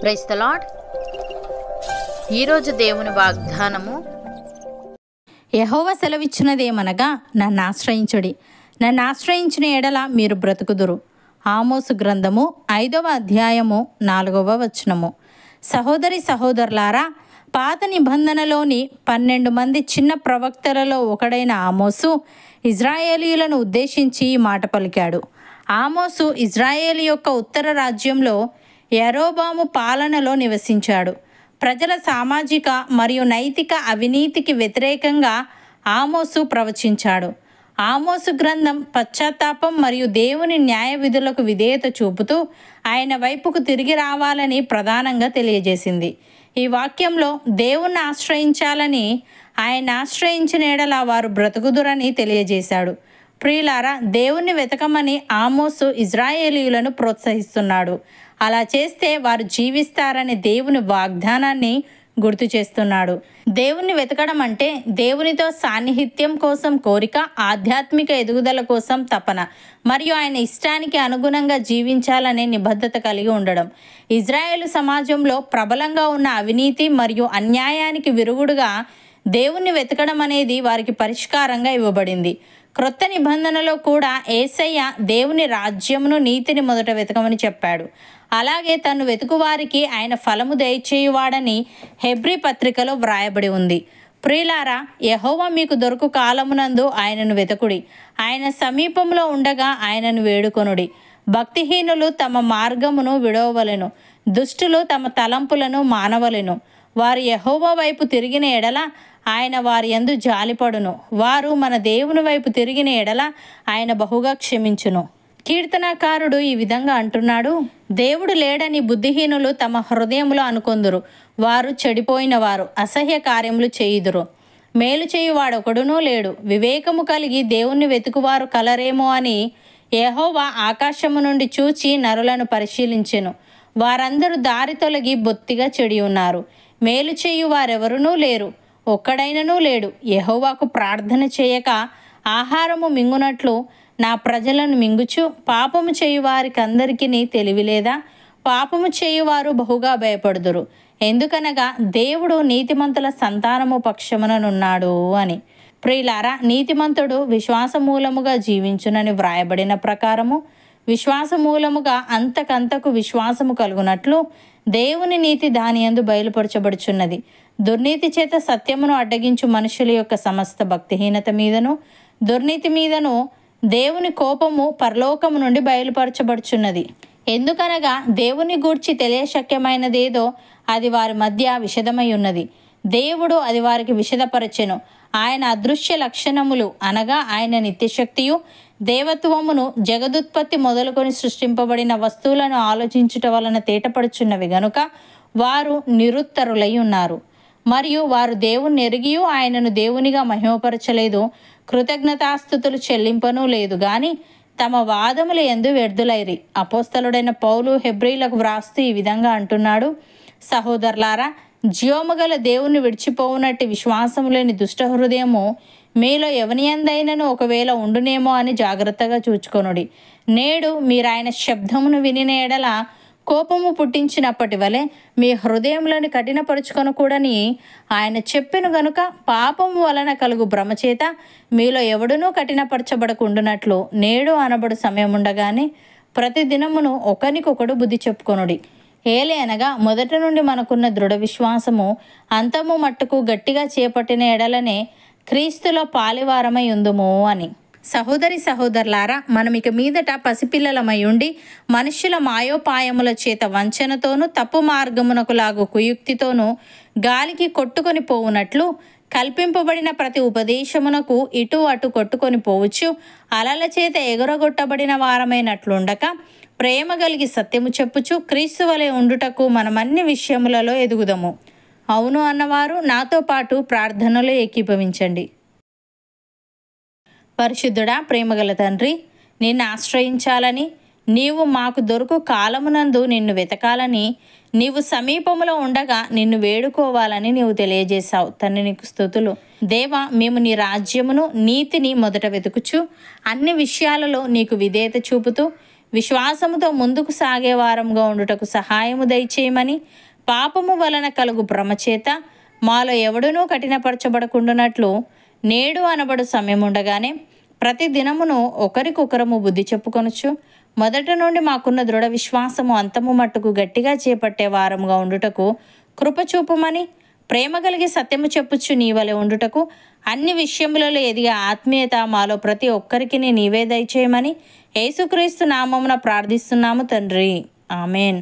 Praise the lord. ఈరోజు దేవుని వాగ్దానము, యెహోవా సెలవిచ్చినదేమనగా, నన్ను ఆశ్రయించుడి, నన్ను ఆశ్రయించిన ఎడల మీరు బ్రతుకుదురు. ఆమోసు గ్రంథము 5వ అధ్యాయము 4వ వచనము. సహోదరి సహోదరులారా, పాత నిబంధనలోని 12 మంది చిన్న ప్రవక్తలలో ఒకడైన ఆమోసు ఇజ్రాయేలీయులను ఉద్దేశించి ఈ మాట పలికాడు. ఆమోసు ఇజ్రాయేలు యొక్క ఉత్తర రాజ్యంలో యరొబాము పాలనలో నివసించాడు. ప్రజల సామాజిక మరియు నైతిక అవినీతికి వ్యతిరేకంగా ఆమోసు ప్రవచించాడు. ఆమోసు గ్రంథం పశ్చాత్తాపం మరియు దేవుని న్యాయ విధులకు విధేయత చూపుతూ ఆయన వైపుకు తిరిగి రావాలని ప్రధానంగా తెలియజేసింది. ఈ వాక్యంలో దేవుణ్ణి ఆశ్రయించాలని, ఆయన ఆశ్రయించిన ఎడల వారు బ్రతుకుదురని తెలియజేశాడు. ప్రియులారా, దేవుణ్ణి వెతకమని ఆమోసు ఇజ్రాయేలీయులను ప్రోత్సహిస్తున్నాడు. అలా చేస్తే వారు జీవిస్తారనే దేవుని వాగ్దానాన్ని గుర్తు చేస్తున్నాడు. దేవుణ్ణి వెతకడం అంటే దేవునితో సాన్నిహిత్యం కోసం కోరిక, ఆధ్యాత్మిక ఎదుగుదల కోసం తపన మరియు ఆయన ఇష్టానికి అనుగుణంగా జీవించాలనే నిబద్ధత కలిగి ఉండడం. ఇజ్రాయేలు సమాజంలో ప్రబలంగా ఉన్న అవినీతి మరియు అన్యాయానికి విరుగుడుగా దేవుణ్ణి వెతకడం అనేది వారికి పరిష్కారంగా ఇవ్వబడింది. క్రొత్త నిబంధనలో కూడా యేసయ్య దేవుని రాజ్యమును, నీతిని మొదట వెతకమని చెప్పాడు. అలాగే తను వెతుకువారికి ఆయన ఫలము దయచేయువాడని హెబ్రీ పత్రికలో వ్రాయబడి ఉంది. ప్రియులారా, యెహోవా మీకు దొరకు కాలమునందు ఆయనను వెతకుడి, ఆయన సమీపంలో ఉండగా ఆయనను వేడుకొనుడి. భక్తిహీనులు తమ మార్గమును విడవవలెను, దుష్టులు తమ తలంపులను మానవలెను. వారు యెహోవా వైపు తిరిగిన ఎడల ఆయన వారి యందు జాలిపడును. వారు మన దేవుని వైపు తిరిగిన ఎడల ఆయన బహుగా క్షమించును. కీర్తనాకారుడు ఈ విధంగా అంటున్నాడు: దేవుడు లేడని బుద్ధిహీనులు తమ హృదయములో అనుకొందురు. వారు చెడిపోయిన వారు అసహ్య కార్యములు చేయుదురు. మేలు చేయువాడొకడునూ లేడు. వివేకము కలిగి దేవుణ్ణి వెతుకువారు కలరేమో అని యెహోవా ఆకాశము నుండి చూచి నరులను పరిశీలించెను. వారందరూ దారి తొలగి బొత్తిగా చెడి ఉన్నారు. మేలు చేయు వారెవరునూ లేరు, ఒక్కడైననూ లేడు. యెహోవాకు ప్రార్థన చేయక ఆహారము మింగునట్లు నా ప్రజలను మింగుచు, పాపము చేయువారికందరికీ తెలివి లేదా? పాపము చేయువారు బహుగా భయపడుదురు. ఎందుకనగా దేవుడు నీతిమంతుల సంతానము పక్షముననున్నాడు అని. ప్రియులారా, నీతిమంతుడు విశ్వాసమూలముగా జీవించునని వ్రాయబడిన ప్రకారము విశ్వాసమూలముగా అంతకంతకు విశ్వాసము కలుగునట్లు దేవుని నీతి దాని యందు బయలుపరచబడుచున్నది. దుర్నీతి చేత సత్యమును అడ్డగించు మనుషుల యొక్క సమస్త భక్తిహీనత మీదను, దుర్నీతి మీదను దేవుని కోపము పరలోకము నుండి బయలుపరచబడుచున్నది. ఎందుకనగా దేవుని గూర్చి తెలియశక్యమైనదేదో అది వారి మధ్య విషదమై ఉన్నది. దేవుడు అది వారికి విషదపరచెను. ఆయన అదృశ్య లక్షణములు అనగా ఆయన నిత్యశక్తియు దేవత్వమును జగదుత్పత్తి మొదలుకొని సృష్టింపబడిన వస్తువులను ఆలోచించుట వలన తేటపడుచున్నవి గనుక వారు నిరుత్తరులై ఉన్నారు. మరియు వారు దేవుణ్ణి ఎరిగియు ఆయనను దేవునిగా మహిమపరచలేదు, కృతజ్ఞతాస్తుతులు చెల్లింపనూ లేదు గాని తమ వాదముల యందు వ్యర్థులైరి. అపోస్తలుడైన పౌలు హెబ్రీలకు వ్రాస్తూ ఈ విధంగా అంటున్నాడు: సహోదరులారా, జీవముగల దేవుణ్ణి విడిచిపోవునట్టి విశ్వాసము లేని దుష్ట హృదయము మీలో ఎవనియందైనను ఒకవేళ ఉండునేమో అని జాగ్రత్తగా చూచుకొనుడి. నేడు మీరాయన శబ్దమును వినిన ఎడల కోపము పుట్టించినప్పటి వలె మీ హృదయములను కఠినపరుచుకొనకూడని ఆయన చెప్పెను గనుక పాపము వలన కలుగు భ్రమచేత మీలో ఎవడునూ కఠినపరచబడకుండునట్లు నేడు అనబడు సమయముండగానే ప్రతి దినమును ఒకనికొకడు బుద్ధి చెప్పుకొనుడి. ఏలే అనగా మొదటి నుండి మనకున్న దృఢ విశ్వాసము అంతము మట్టుకు గట్టిగా చేపట్టిన ఎడలనే క్రీస్తులో పాలివారమై ఉందుము అని. సహోదరి సహోదరులారా, మనం ఇక మీదట పసిపిల్లలమై ఉండి మనుష్యుల మాయోపాయముల చేత వంచనతోనూ తప్పు మార్గమునకు లాగు కుయుక్తితోనూ గాలికి కొట్టుకొని పోవునట్లు కల్పింపబడిన ప్రతి ఉపదేశమునకు ఇటు అటు కొట్టుకొని పోవచ్చు అలల చేత ఎగురగొట్టబడిన వారమైనట్లుండక ప్రేమ కలిగి సత్యము చెప్పుచు క్రీస్తు వలె ఉండుటకు మనమన్ని విషయములలో ఎదుగుదము. అవును అన్నవారు నాతో పాటు ప్రార్థనలో ఏకీభవించండి. పరిశుద్ధుడా, ప్రేమగల తండ్రి, నిన్ను ఆశ్రయించాలని, నీవు మాకు దొరకు కాలమునందు నిన్ను వెతకాలని, నీవు సమీపములో ఉండగా నిన్ను వేడుకోవాలని నీవు తెలియజేశావు. తండ్రి, నీకు స్తుతులు. దేవా, మేము నీ రాజ్యమును, నీతిని మొదట వెతుకుచు అన్ని విషయాలలో నీకు విధేయత చూపుతూ విశ్వాసముతో ముందుకు సాగే వారంగా ఉండుటకు సహాయము దయచేయమని, పాపము వలన కలుగు భ్రమచేత మాలో ఎవడునూ కఠినపరచబడకుండానట్లు నేడు అనబడు సమయం ఉండగానే ప్రతి దినమును ఒకరికొకరము బుద్ధి చెప్పుకొనుచు మొదటి నుండి మాకున్న దృఢ విశ్వాసము అంతము మట్టుకు గట్టిగా చేపట్టే వారముగా ఉండుటకు కృపచూపమని, ప్రేమ కలిగి సత్యము చెప్పుచ్చు నీ వలె ఉండుటకు అన్ని విషయములలో ఎదిగే ఆత్మీయత మాలో ప్రతి ఒక్కరికి నీవే దయచేయమని యేసుక్రీస్తు నామమున ప్రార్థిస్తున్నాము తండ్రి. ఆమెన్.